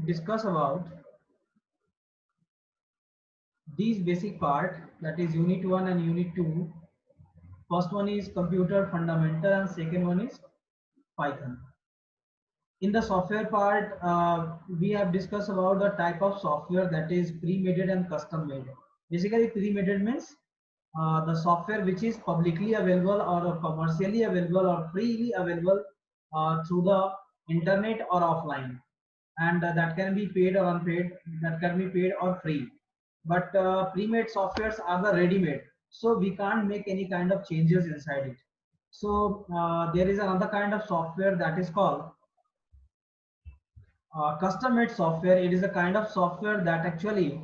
discuss about these basic part, that is unit 1 and unit 2. First one is computer fundamental and second one is Python. In the software part, we have discussed about the type of software, that is pre-made and custom made. Basically, pre-made means the software which is publicly available or commercially available or freely available through the internet or offline, and that can be paid or unpaid, that can be paid or free. But pre-made softwares are the ready-made, so we can't make any kind of changes inside it. So there is another kind of software that is called custom made software. It is a kind of software that actually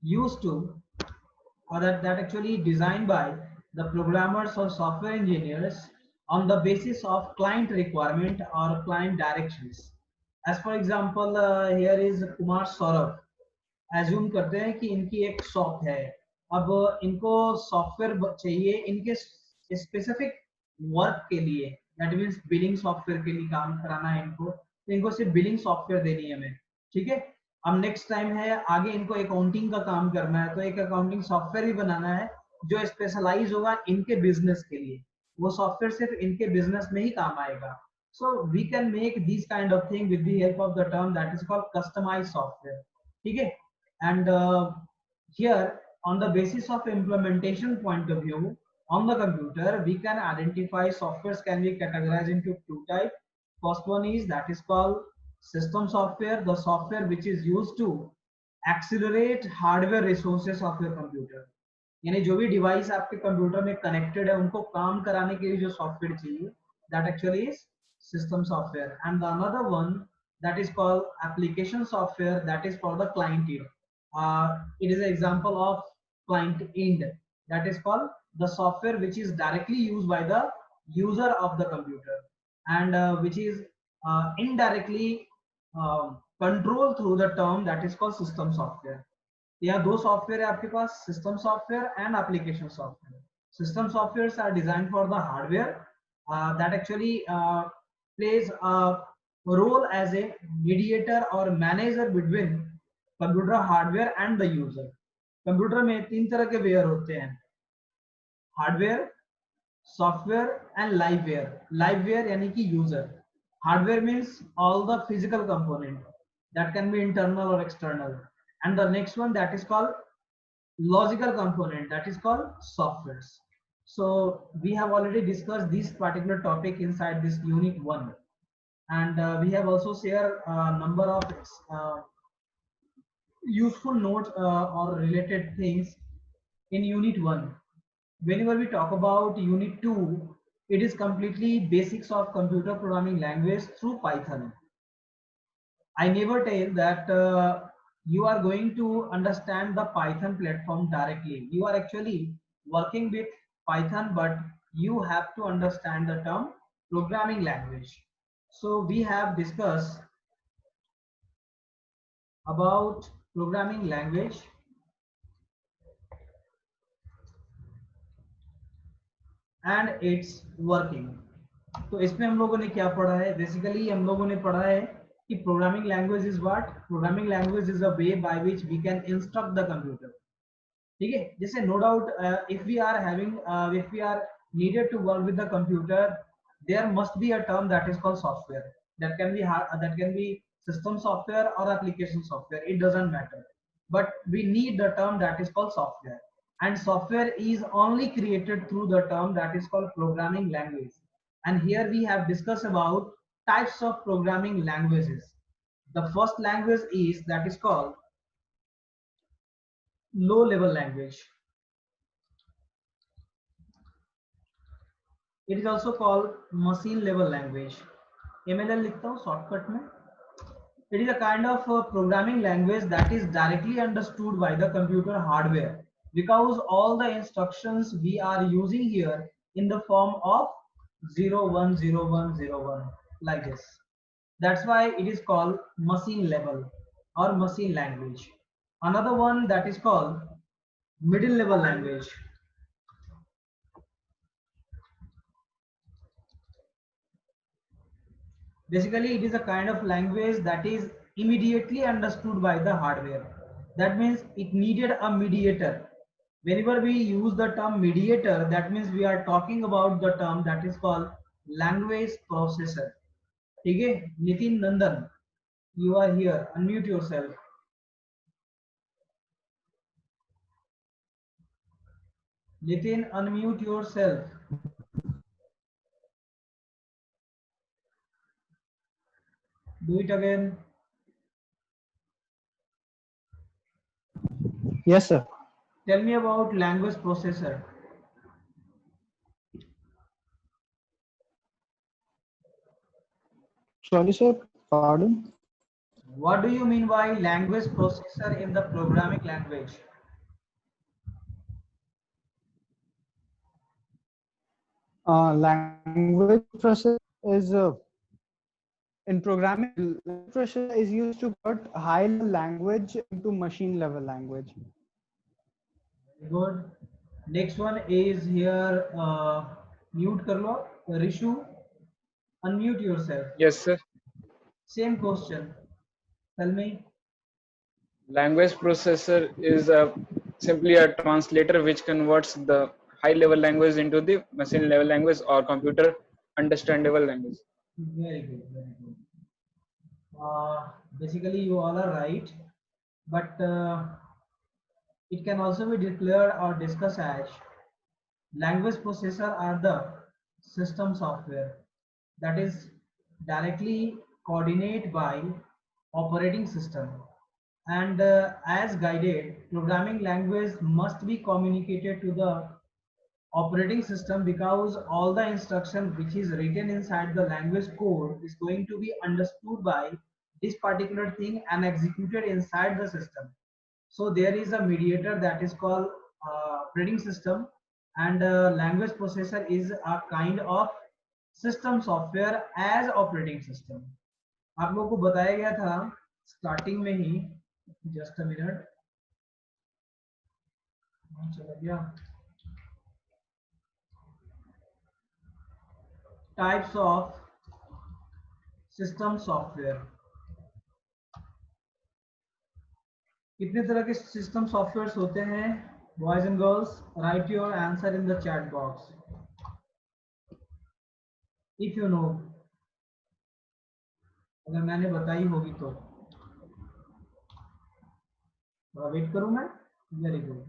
used to, or that actually designed by the programmers or software engineers on the basis of client requirement or client directions. As for example, here is Kumar Saurabh. Assume करते हैं कि इनकी एक shop है, अब इनको software चाहिए इनके स्पेसिफिक वर्क के लिए, दैट मीन्स बिलिंग सॉफ्टवेयर के लिए काम कराना है इनको, तो इनको सिर्फ बिलिंग सॉफ्टवेयर देनी है हमें, ठीक है। अब नेक्स्ट टाइम है आगे इनको अकाउंटिंग का काम करना है, तो एक अकाउंटिंग सॉफ्टवेयर भी बनाना है जो स्पेशलाइज होगा इनके बिजनेस के लिए, वो सॉफ्टवेयर सिर्फ इनके बिजनेस में ही काम आएगा। So we can make these kind of thing with the help of the term that is called customized software, ठीक है। And here, on the basis of implementation point of view, on the computer, we can identify softwares can be categorized into two types. First one is that is called system software, the software which is used to accelerate hardware resources of your computer. यानी जो भी device आपके computer में connected है उनको काम कराने के लिए जो सॉफ्टवेयर चाहिए, that actually is system software. And the another one that is called application software, that is for the client end. It is an example of client end, that is called the software which is directly used by the user of the computer, and which is indirectly controlled through the term that is called system software. यहाँ दो software है आपके पास, system software and application software. System softwares are designed for the hardware that actually plays a role as a mediator or manager between computer hardware and the user. Computer में तीन तरह के where होते हैं, hardware, software and लाइववेयर. लाइववेयर यानी कि user. Hardware means all the physical component that can be internal or external, and the next one that is called logical component, that is called softwares. So we have already discussed this particular topic inside this unit 1, and we have also shared a number of useful notes or related things in unit 1. Whenever we talk about unit 2, it is completely basics of computer programming language through Python. I never tell that you are going to understand the Python platform directly. You are actually working with Python, but you have to understand the term programming language. So we have discussed about programming language, and its working. तो इसमें हम लोगों ने क्या पढ़ा है? Basically हम लोगों ने पढ़ा है कि programming language is what? Programming language is a way by which we can instruct the computer, ठीक है। जैसे no doubt if we are having if we are needed to work with the computer, there must be a term that is called software. That can be system software और application software, it doesn't matter, but we need the term that is called software, and software is only created through the term that is called programming language. And here we have discussed about types of programming languages. The first language is that is called low level language. It is also called machine level language. MLL लिखता हूँ shortcut में. It is a kind of programming language that is directly understood by the computer hardware, because all the instructions we are using here in the form of 010101 like this. That's why it is called machine level or machine language. Another one that is called middle level language. Basically, it is a kind of language that is immediately understood by the hardware. That means it needed a mediator. Whenever we use the term mediator, that means we are talking about the term that is called language processor. ठीक है, नितिन नंदन, you are here, unmute yourself. Nitin, unmute yourself. Do it again. Yes, sir. Tell me about language processor. Sorry, sir. Pardon. What do you mean by language processor in the programming language? Language processor is in programming. Language processor is used to convert high-level language into machine-level language. Good. Next one is here. Mute kar lo. Rishu, unmute yourself. Yes, sir. Same question. Tell me. Language processor is simply a translator which converts the high-level language into the machine-level language or computer understandable language. Very good. Very good. Basically, you all are right, but it can also be declared or discussed as language processor are the system software that is directly coordinated by operating system, and as guided programming language must be communicated to the operating system, because all the instruction which is written inside the language code is going to be understood by this particular thing and executed inside the system. So there is a mediator that is called operating system, and language processor is a kind of system software as operating system. आप लोगों को बताया गया था starting में ही, just a minute, चला गया, types of system software. कितने तरह के सिस्टम सॉफ्टवेयर्स होते हैं boys and girls? Right your answer in the chat box if you know. अगर मैंने बताई होगी तो वेट करूं मैं. वेरी गुड,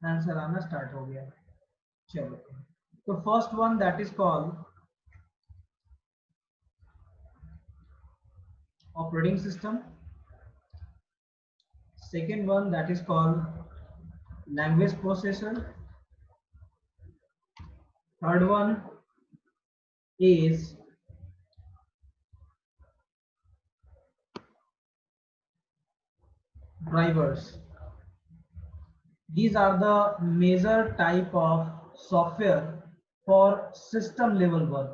आंसर आना स्टार्ट हो गया. चलो, तो first one that is called operating system. Second one that is called language processor. Third one is drivers. These are the major type of software for system level work.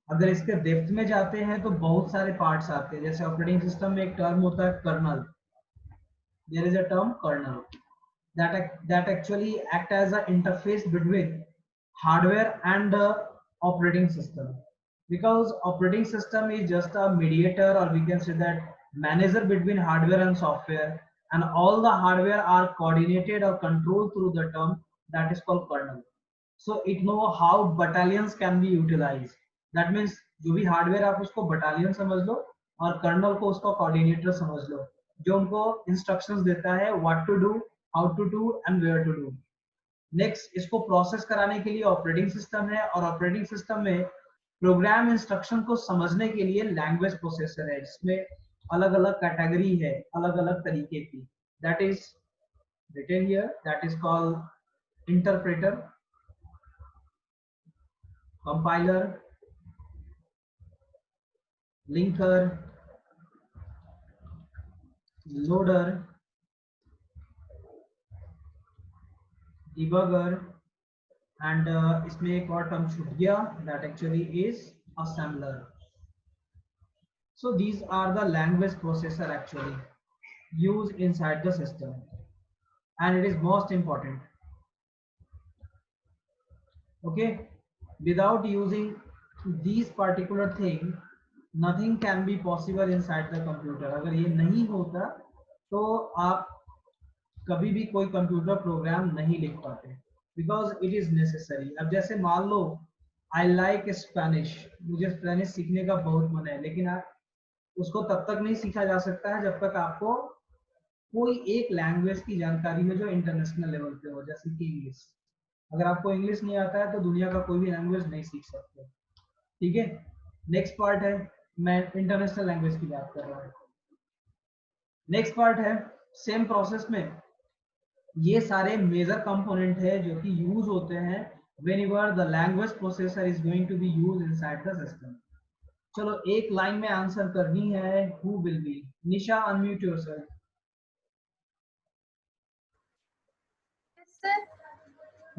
अगर इसके depth में जाते हैं तो बहुत सारे पार्ट्स आते हैं. जैसे ऑपरेटिंग सिस्टम में एक टर्म होता है kernel. There is a term kernel that actually act as an interface between hardware and the operating system, because operating system is just a mediator, or we can say that manager between hardware and software, and all the hardware are coordinated or controlled through the term that is called kernel. So it know how battalions can be utilized. That means जो भी hardware आप उसको battalion समझ लो और colonel को उसका coordinator समझ लो, जो उनको इंस्ट्रक्शंस देता है what to do, how to do and where to do. Next, इसको प्रोसेस कराने के लिए ऑपरेटिंग सिस्टम है, और ऑपरेटिंग सिस्टम में प्रोग्राम इंस्ट्रक्शन को समझने के लिए लैंग्वेज प्रोसेसर है, जिसमें अलग अलग कैटेगरी है, अलग अलग तरीके की. That is written here, that is called interpreter, compiler, linker, loader, debugger, and इसमें एक और टर्म छूट गया, that actually is assembler. So these are the language processor actually used inside the system, and it is most important. Okay, without using these particular thing nothing can be possible inside the computer. अगर ये नहीं होता तो आप कभी भी कोई computer program नहीं लिख पाते, बिकॉज इट इज नेसेसरी. अब जैसे मान लो आई लाइक स्पेनिश, मुझे स्पेनिश सीखने का बहुत मन है, लेकिन उसको तब तक नहीं सीखा जा सकता है जब तक आपको कोई एक लैंग्वेज की जानकारी हो जो इंटरनेशनल लेवल पे हो, जैसे कि इंग्लिश. अगर आपको इंग्लिश नहीं आता है तो दुनिया का कोई भी लैंग्वेज नहीं सीख सकते. ठीक है, नेक्स्ट पार्ट है, मैं इंटरनेशनल लैंग्वेज की बात कर रहा हूँ. नेक्स्ट पार्ट है, सेम प्रोसेस में ये सारे मेजर कंपोनेंट है जो कि यूज होते हैं whenever the language processor is going to be used inside the system. चलो एक लाइन में आंसर करनी है. who will be? Nisha, unmute yourself. Yes, sir.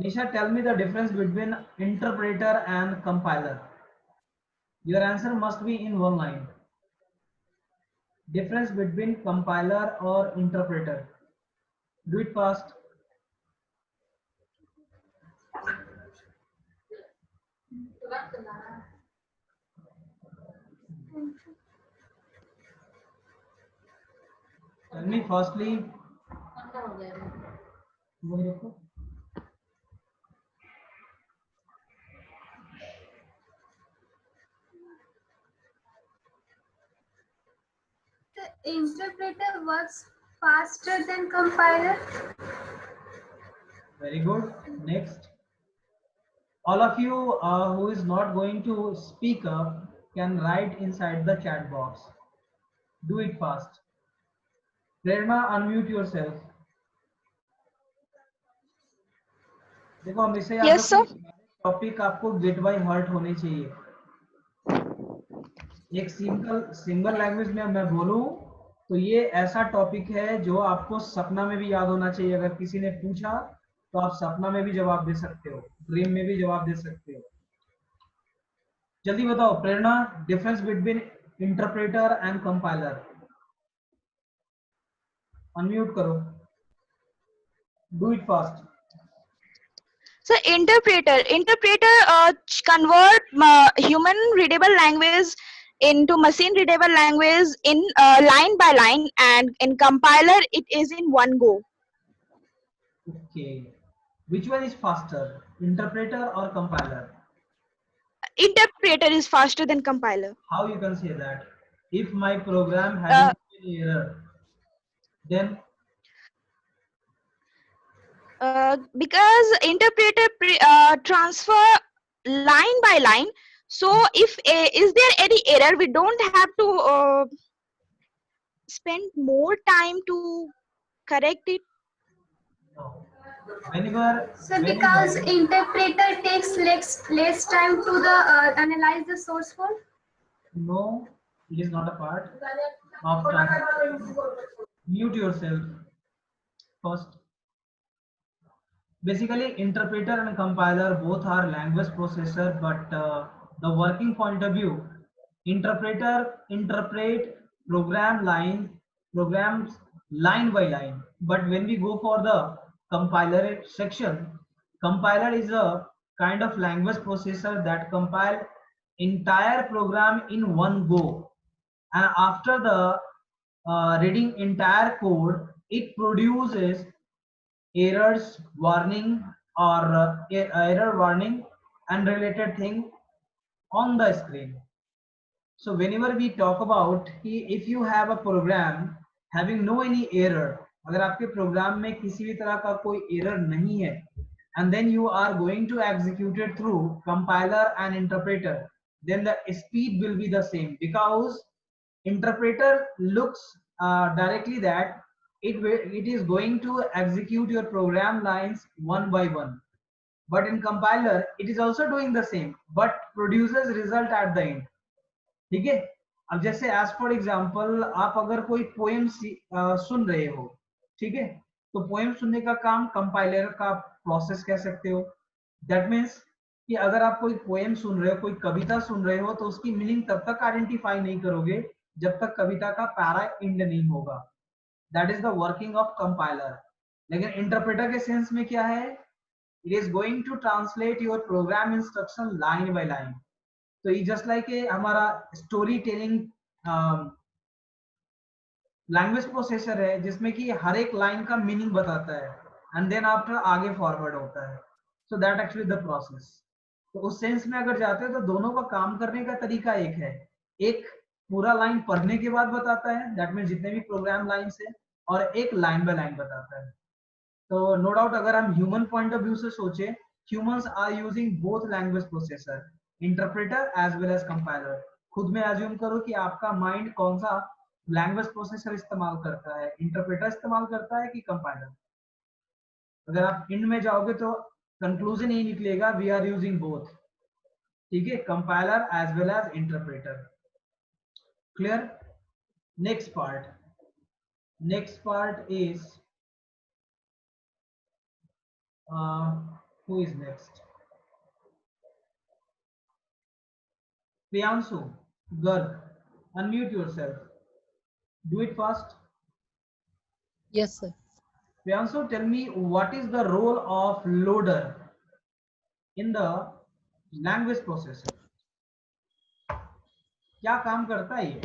Nisha, tell me the difference between interpreter and compiler. Your answer must be in one line. Difference between compiler or interpreter. Do it fast. Tell me firstly. The interpreter works faster than compiler. Very good. Next. All of you who is not going to speak up can write inside the chat box. Do it fast. Prerna, unmute yourself. देखो हमेशा याद Yes, sir. Topic आपको gate by heart होने चाहिए. एक single language में मैं बोलूं तो ये ऐसा टॉपिक है जो आपको सपना में भी याद होना चाहिए. अगर किसी ने पूछा तो आप सपना में भी जवाब दे सकते हो, ड्रीम में भी जवाब दे सकते हो. जल्दी बताओ Prerna, difference between interpreter and compiler. Unmute करो. Do it fast. So interpreter convert human readable language into machine readable language in line by line, and in compiler it is in one go. Okay, which one is faster, interpreter or compiler? Interpreter is faster than compiler. How you can say that? If my program has an error, then because interpreter transfer line by line, so if is there any error, we don't have to spend more time to correct it. no. Whenever So because interpreter takes less time to analyze the source code. no, it is not a part of translation. Mute yourself first. Basically, interpreter and compiler both are language processor, but the working point of view, interpreter interpret programs line by line. But when we go for the compiler section, compiler is a kind of language processor that compile entire program in one go, and after the reading entire code, it produces errors warning or error warning and related thing on the screen. So whenever we talk about if you have a program having no any error, अगर आपके programme में किसी भी तरह का कोई error नहीं है, and then you are going to execute it through compiler and interpreter, then the speed will be the same, because interpreter looks directly that it is going to execute your program lines one by one, but in compiler it is also doing the same but produces result at the end. ठीक है, अब जैसे as for example आप अगर कोई poem सुन रहे हो, ठीक है, तो पोएम सुनने का काम कंपाइलर का प्रोसेस कह सकते हो. दैट मीन्स कि अगर आप कोई पोएम सुन रहे हो, कोई कविता सुन रहे हो, तो उसकी मीनिंग तब तक आइडेंटिफाई नहीं करोगे जब तक कविता का पैरा एंड नहीं होगा. That is the working of compiler. लेकिन इंटरप्रेटर के सेंस में क्या है, it is going to translate your program instruction line by line. तो ये जस्ट लाइक हमारा स्टोरी टेलिंग लैंग्वेज प्रोसेसर है, जिसमें कि हर एक लाइन का मीनिंग बताता है एंड देन आफ्टर आगे फॉरवर्ड होता है। So that actually the process. तो उस सेंस में अगर जाते हैं तो दोनों का काम करने का तरीका एक है, एक पूरा लाइन पढ़ने के बाद बताता है, दैट मीन्स जितने भी प्रोग्राम लाइन्स है, और एक लाइन बाय लाइन बताता है। तो नो डाउट अगर हम ह्यूमन पॉइंट ऑफ व्यू से सोचे, humans are using both language processor, interpreter as well as compiler. खुद में एज्यूम करो कि आपका माइंड कौन सा लैंग्वेज प्रोसेसर इस्तेमाल करता है, इंटरप्रेटर इस्तेमाल करता है कि कंपाइलर। अगर आप इंड में जाओगे तो कंक्लूजन यही निकलेगा, वी आर यूजिंग बोथ। ठीक है, compiler as well as interpreter. Clear? Next part is who is next? Priyanshu, Garg, unmute yourself. Do it fast. Yes, sir. Priyanshu, tell me what is the role of loader in the language processor? क्या काम करता है ये?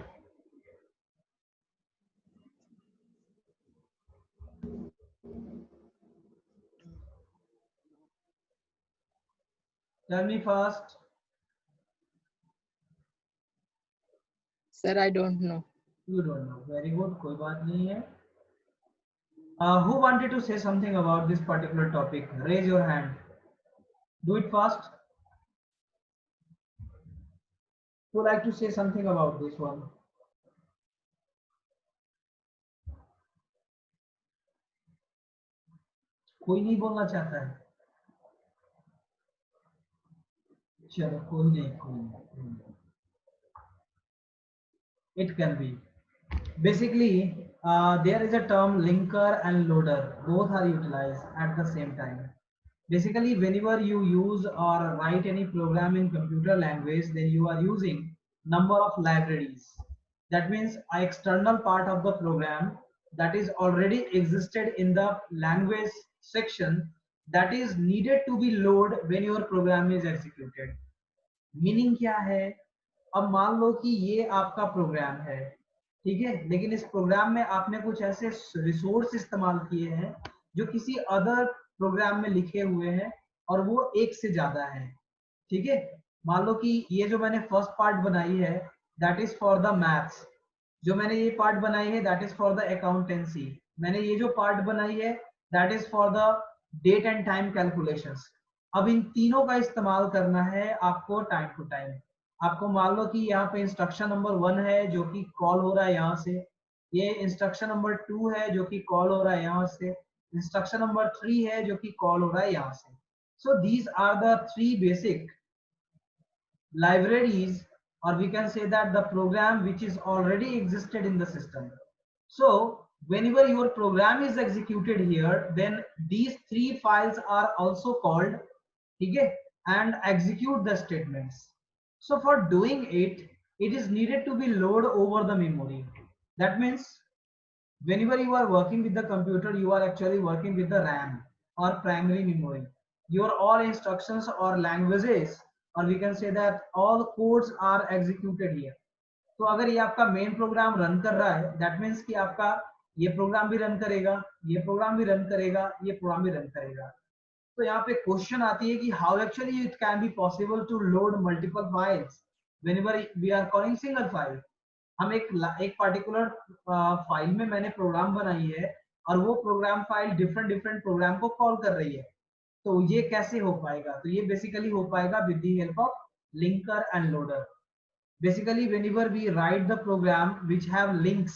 Tell me fast. Sir, I don't know. You don't know. Very good. कोई बात नहीं है. Who wanted to say something about this particular topic? Raise your hand. Do it fast. Who would like to say something about this one? कोई नहीं बोलना चाहता है? चलो कोई नहीं. It can be. Basically, there is a term linker and loader. Both are utilized at the same time. Basically, whenever you use or write any program in computer language, then you are using number of libraries. That means an external part of the program that is already existed in the language section that is needed to be loaded when your program is executed. Meaning क्या है? अब मान लो कि ये आपका programme है, ठीक है, लेकिन इस प्रोग्राम में आपने कुछ ऐसे रिसोर्स इस्तेमाल किए हैं जो किसी अदर प्रोग्राम में लिखे हुए हैं और वो एक से ज्यादा है। ठीक है, मान लो कि ये जो मैंने फर्स्ट पार्ट बनाई है that is for the maths, जो मैंने ये पार्ट बनाई है that is for the accountancy, मैंने ये जो पार्ट बनाई है that is for the date and time calculations. अब इन तीनों का इस्तेमाल करना है आपको टाइम टू टाइम। आपको मान लो कि यहाँ पे इंस्ट्रक्शन नंबर 1 है जो कि कॉल हो रहा है यहाँ से, ये इंस्ट्रक्शन नंबर 2 है जो कि कॉल हो रहा है यहाँ से, इंस्ट्रक्शन नंबर 3 है जो कि कॉल हो रहा है यहाँ से। So these are the 3 basic libraries, or we can say that the program which is already existed in the system. So whenever your program is executed here, then these 3 files are also called, okay, and execute the statements. So for doing it, it is needed to be load over the memory. That means whenever you are working with the computer, you are actually working with the RAM or primary memory. Your all instructions or languages, or we can say that all codes are executed here. तो अगर ये आपका main program run कर रहा है, that means कि आपका ये प्रोग्राम भी रन करेगा, ये प्रोग्राम भी रन करेगा, ये प्रोग्राम भी रन करेगा। तो यहाँ पे क्वेश्चन आती है कि how actually it can be possible to load multiple files whenever we are calling single file. हम एक पर्टिकुलर फाइल में मैंने प्रोग्राम बनाई है और वो प्रोग्राम फाइल डिफरेंट प्रोग्राम को कॉल कर रही है, तो ये कैसे हो पाएगा? तो ये बेसिकली हो पाएगा with the help of linker end loader. Basically whenever we write the program which have links,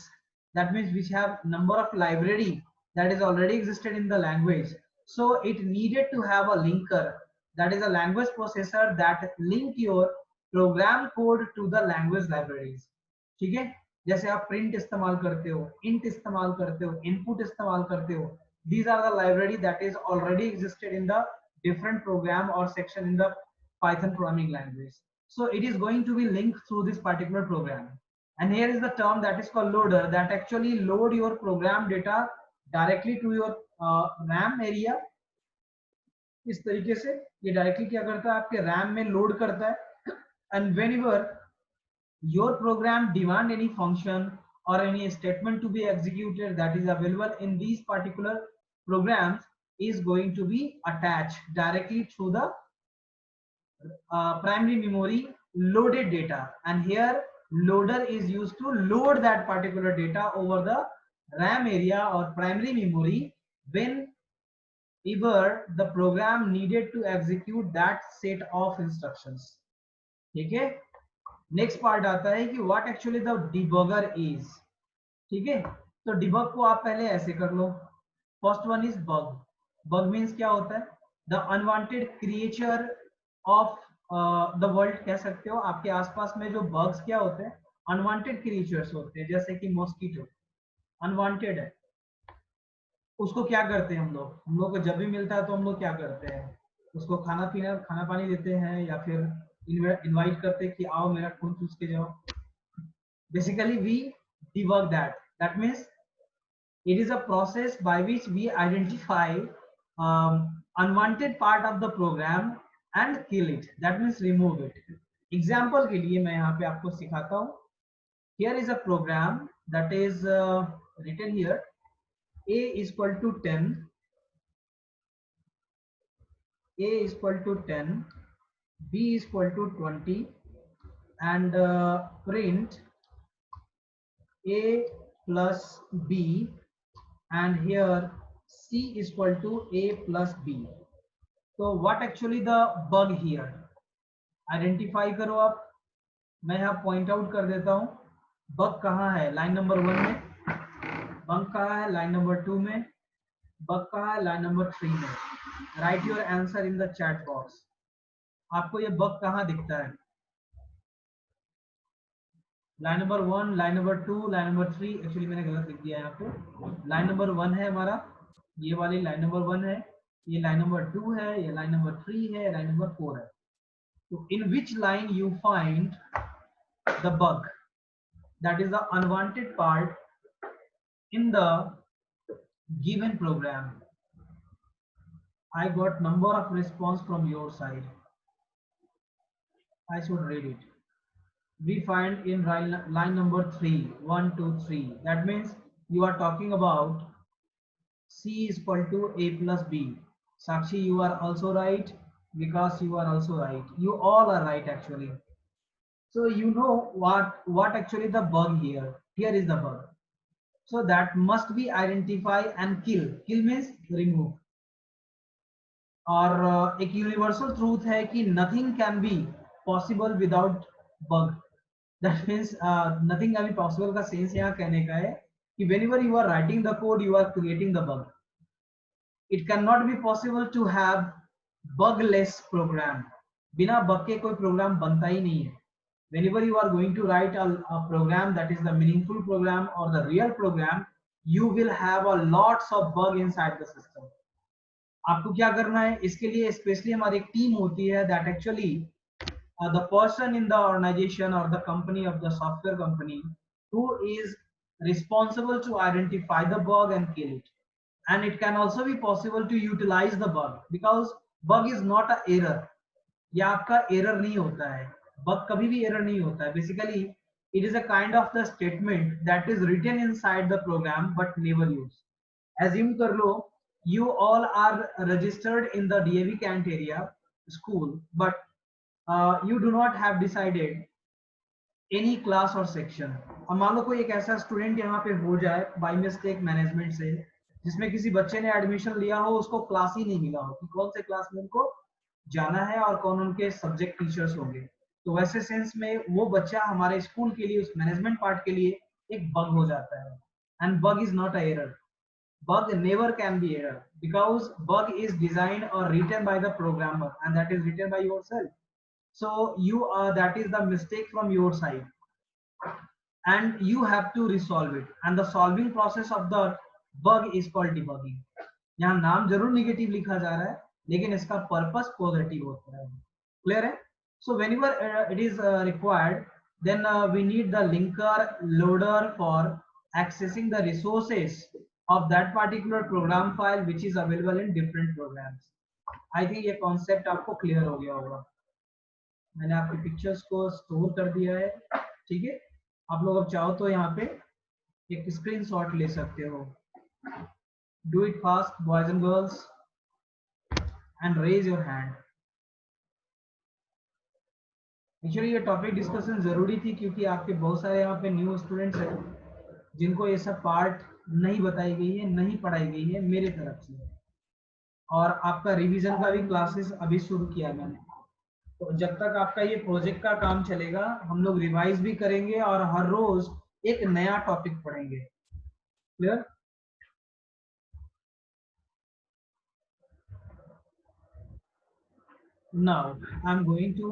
that means which have number of library that is already existed in the language, so it needed to have a linker, that is a language processor that link your program code to the language libraries. ठीक है, जैसे आप print इस्तेमाल करते हो, int इस्तेमाल करते हो, input इस्तेमाल करते हो, these are the library that is already existed in the different program or section in the Python programming language. So it is going to be linked through this particular program, and here is the term that is called loader, that actually load your program data directly to your RAM area. इस तरीके से ये directly क्या करता है, आपके RAM में load करता है And whenever your program demand any function or any statement to be executed that is available in these particular programs is going to be attached directly through the primary memory loaded data, and here loader is used to load that particular data over the RAM area or primary memory whenever the program needed to execute that set of instructions. ठीक है, next part आता है कि what actually the debugger is. ठीक है, तो debug को आप पहले ऐसे कर लो. First one is bug. Bug means क्या होता है? The unwanted creature of the world कह सकते हो. आपके आसपास में जो बग्स क्या होते हैं? अनवांटेड क्रिएचर्स होते हैं, जैसे कि मॉस्किटो अनवांटेड है. उसको क्या करते हैं हम लोग को जब भी मिलता है तो हम लोग क्या करते हैं? उसको खाना पानी देते हैं या फिर इनवाइट करते हैं कि आओ मेरा खून चूस के जाओ. Basically we debug that. That means it is a process by which we identify unwanted part of the program and kill it. That means remove it. Example के लिए मैं यहाँ पे आपको सिखाता हूँ. Here is a program that is written here. A is equal to 10. A is equal to 10. B is equal to 20. And print A plus B, and here C is equal to A plus B. So what actually the bug here? Identify करो आप. मैं यहाँ point out कर देता हूँ. Bug कहाँ है? Line number 1 में. Bug कहाँ है? लाइन नंबर 2 में. Bug कहाँ है? लाइन नंबर 3 में. Write your answer in the chat box. आपको ये bug कहाँ दिखता है? Line number 1, line number 2, line number 3. Actually मैंने गलत लिख दिया यहाँ पे. लाइन नंबर 1 है हमारा, ये वाली लाइन नंबर 1 है, ये लाइन नंबर 2 है, ये लाइन नंबर 3 है, लाइन नंबर 4 है. तो in which line you find the bug, that is the unwanted part in the given program. I got number of response from your side. I should read it. We find in line number 3, 1, 2, 3. That means you are talking about C is equal to A plus B. Sakshi, you are also right. Because you are also right. You all are right actually. So you know what actually the bug here. Here is the bug. So that must be identify and kill. Kill means remove. और एक universal truth है कि nothing can be possible without bug. That means nothing can be possible का sense यहाँ कहने का है कि whenever you are writing the code, you are creating the bug. It cannot be possible to have bugless program. बिना bug के कोई programme बनता ही नहीं है. Whenever you are going to write a program that is the meaningful program or the real program, you will have a lots of bug inside the system. आपको क्या करना है? इसके लिए स्पेशली हमारी एक टीम होती है that actually the person in the organization or the company of the software company who is responsible to identify the bug and kill it. And it can also be possible to utilize the bug because bug is not a error. ये आपका error नहीं होता है. Bug कभी भी error नहीं होता है. Basically, it is a kind of the statement that is written inside the program but never used. Assume कर लो you all are registered in the DAV Cant area school, but you do not have decided any class or section. अब मान लो कोई एक ऐसा student यहाँ पे हो जाए बाय मिस्टेक मैनेजमेंट से, जिसमें किसी बच्चे ने एडमिशन लिया हो, उसको क्लास ही नहीं मिला हो कि कौन से क्लास में उनको जाना है और कौन उनके सब्जेक्ट टीचर्स होंगे. तो वैसे सेंस में वो बच्चा हमारे स्कूल के लिए, उस मैनेजमेंट पार्ट के लिए एक बग हो जाता है. And bug is not a error. Bug never can be error because bug is designed or written by the programmer and that is written by yourself. So you are, that is the mistake from your side and you have to resolve it, and the solving process of the bug is called debugging. यहाँ नाम जरूर negative लिखा जा रहा है लेकिन इसका purpose positive होता है. क्लियर है? So whenever it is required, then we need the linker loader for accessing the resources of that particular program file which is available in different programs. I think ये concept आपको clear हो गया होगा. मैंने आपकी pictures को store कर दिया है, ठीक है। आप लोग अब चाहो तो यहाँ पे एक स्क्रीनशॉट ले सकते हो। Do it fast boys and girls and raise your hand. Actually ये टॉपिक डिस्कशन जरूरी थी क्योंकि आपके बहुत सारे यहाँ पे न्यू स्टूडेंट्स हैं जिनको ये सब पार्ट नहीं बताई गई है, नहीं पढ़ाई गई है मेरे तरफ से। और आपका रिवीजन का भी क्लासेस अभी शुरू किया मैंने, तो जब तक आपका ये प्रोजेक्ट का काम चलेगा हम लोग रिवाइज भी करेंगे और हर रोज एक नया टॉपिक पढ़ेंगे। Clear? Now I'm going to